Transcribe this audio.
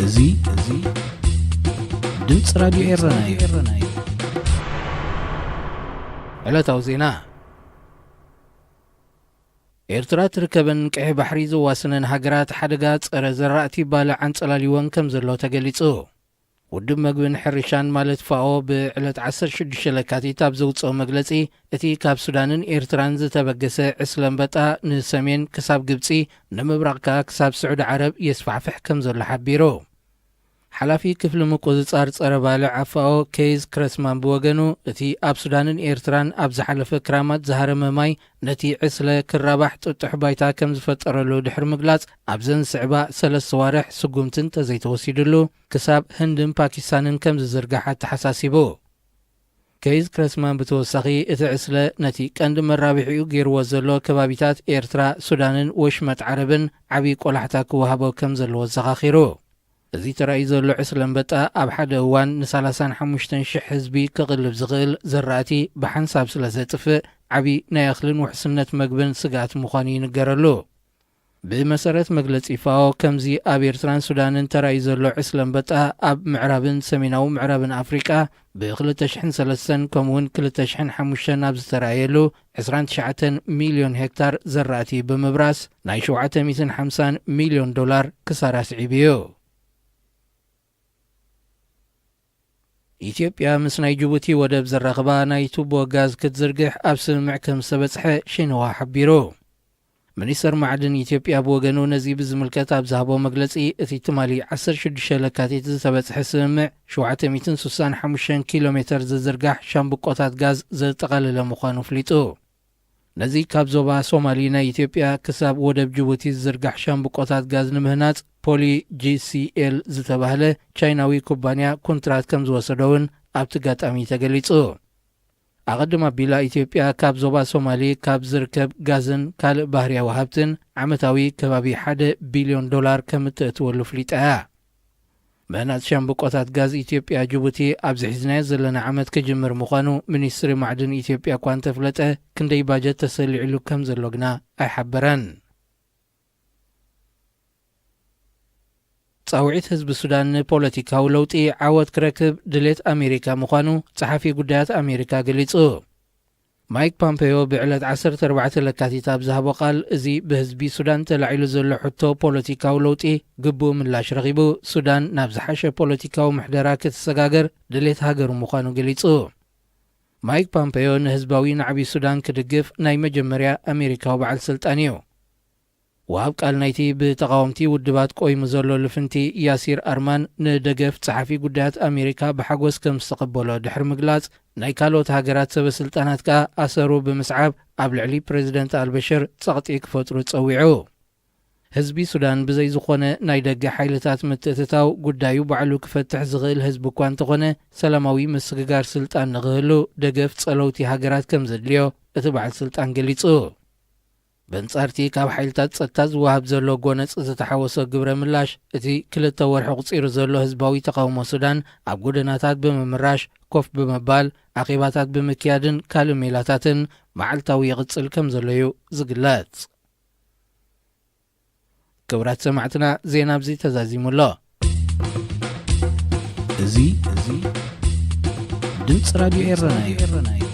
እዙ ድምፅ ራዲዮ ኤረናዩ ዕለታዊ ዜና ኤርትራ ትርከበን ቀይ ባሕሪ ዝዋስነን ሃገራት ሓደጋ ጸረ ዘራእቲ ባለ ዓንጸላሊወን ከም ዘሎ ተገሊጹ ውድብ መግብን ሕርሻን ማለት ፋኦ ብዕለት 16 ለካቲት ኣብ ዘውፅኦ መግለጺ እቲ ካብ ሱዳንን ኤርትራን ዝተበገሰ ዕስለንበጣ ንሰሜን ክሳብ ግብጺ ንምብራቕካ ክሳብ ስዑድ ዓረብ የስፋሕፍሕ ከም ዘሎ ሓቢሩ ሓላፊ ክፍሊ ምቁጽጻር ጸረ ባልዕ ፋኦ ኬዝ ክረስማን ብወገኑ እቲ ኣብ ሱዳንን ኤርትራን ኣብ ዝሓለፈ ክራማት ዝሃረመ ማይ ነቲ ዕስለ ክራባሕ ጥጡሕ ባይታ ከም ዝፈጠረሉ ድሕሪ ምግላጽ ኣብዘን ስዕባ 3 ዋርሕ ስጉምትን ተዘይተወሲድሉ ክሳብ ህንድን ፓኪስታንን ከም ዝዝርጋሕ ተሓሳሲቡ ኬዝ ክረስማን ብተወሳኺ እቲ ዕስለ ነቲ ቀንዲ መራቢሒኡ ገይርዎ ዘሎ ከባቢታት ኤርትራ ሱዳንን ወሽመጥ ዓረብን ዓብዪ ቆላሕታ ክወሃቦ ከም ዘለዎ ዘኻኺሩ እዚ ተራእዩ ዘሎ ዕስለንበጣ ኣብ ሓደ እዋን ን35,000 ህዝቢ ክቕልብ ዝኽእል ዘራእቲ ብሓንሳብ ስለ ዘጥፍእ ዓብዪ ናይ እኽልን ውሕስነት መግብን ስጋት ምዃኑ ይንገረሉ ብመሰረት መግለጺ ፋኦ ከምዚ ኣብ ኤርትራን ሱዳንን ተራእዩ ዘሎ ዕስለንበጣ ኣብ ምዕራብን ሰሜናዊ ምዕራብን ኣፍሪቃ ብ2003 ከምኡውን 2005 ኣብ ዝተረኣየሉ 29 ሚልዮን ሄክታር ዘራእቲ ብምብራስ ናይ $750 ሚልዮን ክሳራ ስዒቡ እዩ ኢትዮጵያ ምስ ናይ ጅቡቲ ወደብ ዘራኽባ ናይ ቱቦ ጋዝ ክትዝርግሕ ኣብ ስምምዕ ከም ዝተበጽሐ ሽንዋ ሓቢሩ ሚኒስተር ማዕድን ኢትዮጵያ ብወገኑ ነዚ ብዝምልከት ኣብ ዝሃቦ መግለጺ እቲ ትማሊ 16 ለካቲት ዝተበጽሐ ስምምዕ 765 ኪሎ ሜትር ዝዝርጋሕ ሻምብቆታት ጋዝ ዘጠቓለለ ምዃኑ ፍሊጡ ነዚ ካብ ዞባ ሶማሊ ናይ ኢትዮጵያ ክሳብ ወደብ ጅቡቲ ዝዝርጋሕ ሻምብቆታት ጋዝ ንምህናጽ ፖሊ ጂሲኤል ዝተባህለ ቻይናዊ ኩባንያ ኮንትራት ከም ዝወሰደውን ኣብቲ ጋጣሚ ተገሊጹ ኣቐድማ ኣቢላ ኢትዮጵያ ካብ ዞባ ሶማሊ ካብ ዝርከብ ጋዝን ካልእ ባህርያዊ ሃብትን ዓመታዊ ከባቢ $1 ቢልዮን ከም እትእትወሉ ፍሊጣ እያ ምህናጽ ሻምብቆታት ጋዝ ኢትዮጵያ ጅቡቲ ኣብዚ ሒዝናዮ ዘለና ዓመት ክጅምር ምዃኑ ሚኒስትሪ ማዕድን ኢትዮጵያ እኳ እንተፍለጠ ክንደይ ባጀት ተሰሊዕሉ ከም ዘሎ ግና ኣይሓበረን ጻውዒት ህዝቢ ሱዳን ፖለቲካዊ ለውጢ ዓወት ክረክብ ድሌት ኣሜሪካ ምዃኑ ጸሓፊ ጉዳያት ኣሜሪካ ገሊጹ ማይክ ፖምፔዮ ብዕለት 14 ለካቲት ኣብ ዝሃቦ ቃል እዚ ብህዝቢ ሱዳን ተላዒሉ ዘሎ ሕቶ ፖለቲካዊ ለውጢ ግቡእ ምላሽ ረኺቡ ሱዳን ናብ ዝሓሸ ፖለቲካዊ ምሕደራ ክትሰጋገር ድሌት ሃገሩ ምዃኑ ገሊጹ ማይክ ፖምፔዮ ንህዝባዊ ናዕቢ ሱዳን ክድግፍ ናይ መጀመርያ ኣሜሪካዊ በዓል ስልጣን እዩ ወሃብ ቃል ናይቲ ብተቃወምቲ ውድባት ቆይሙ ዘሎ ልፍንቲ ያሲር ኣርማን ንደገፍ ጸሓፊ ጉዳያት ኣሜሪካ ብሓጎስ ከም ዝተቐበሎ ድሕሪ ምግላጽ ናይ ካልኦት ሃገራት ሰበስልጣናት ከ ኣሰሩ ብምስዓብ ኣብ ልዕሊ ፕሬዚደንት ኣልበሽር ጸቕጢ ክፈጥሩ ጸዊዑ ህዝቢ ሱዳን ብዘይ ዝኾነ ናይ ደገ ሓይልታት ምትእትታው ጉዳዩ ባዕሉ ክፈትሕ ዝኽእል ህዝቢ እኳ እንተኾነ ሰላማዊ ምስግጋር ስልጣን ንኽህሉ ደገፍ ጸለውቲ ሃገራት ከም ዘድልዮ እቲ በዓል ስልጣን ገሊጹ በንጻርቲ ካብ ሓይልታት ጸጥታ ዝወሃብ ዘሎ ጎነጽ ዝተሓወሶ ግብረ ምላሽ እቲ 2 ወርሒ ቁፂሩ ዘሎ ህዝባዊ ተቃውሞ ሱዳን ኣብ ጎደናታት ብምምራሽ ኮፍ ብምባል ኣኼባታት ብምክያድን ካልእ ሜላታትን መዓልታዊ ይቕጽል ከም ዘሎ እዩ ዝግለጽ ክብራት ሰማዕትና ዜና ኣብዚ ተዛዚሙሎ እዚ ድምፂ ራድዮ ኤረናዩ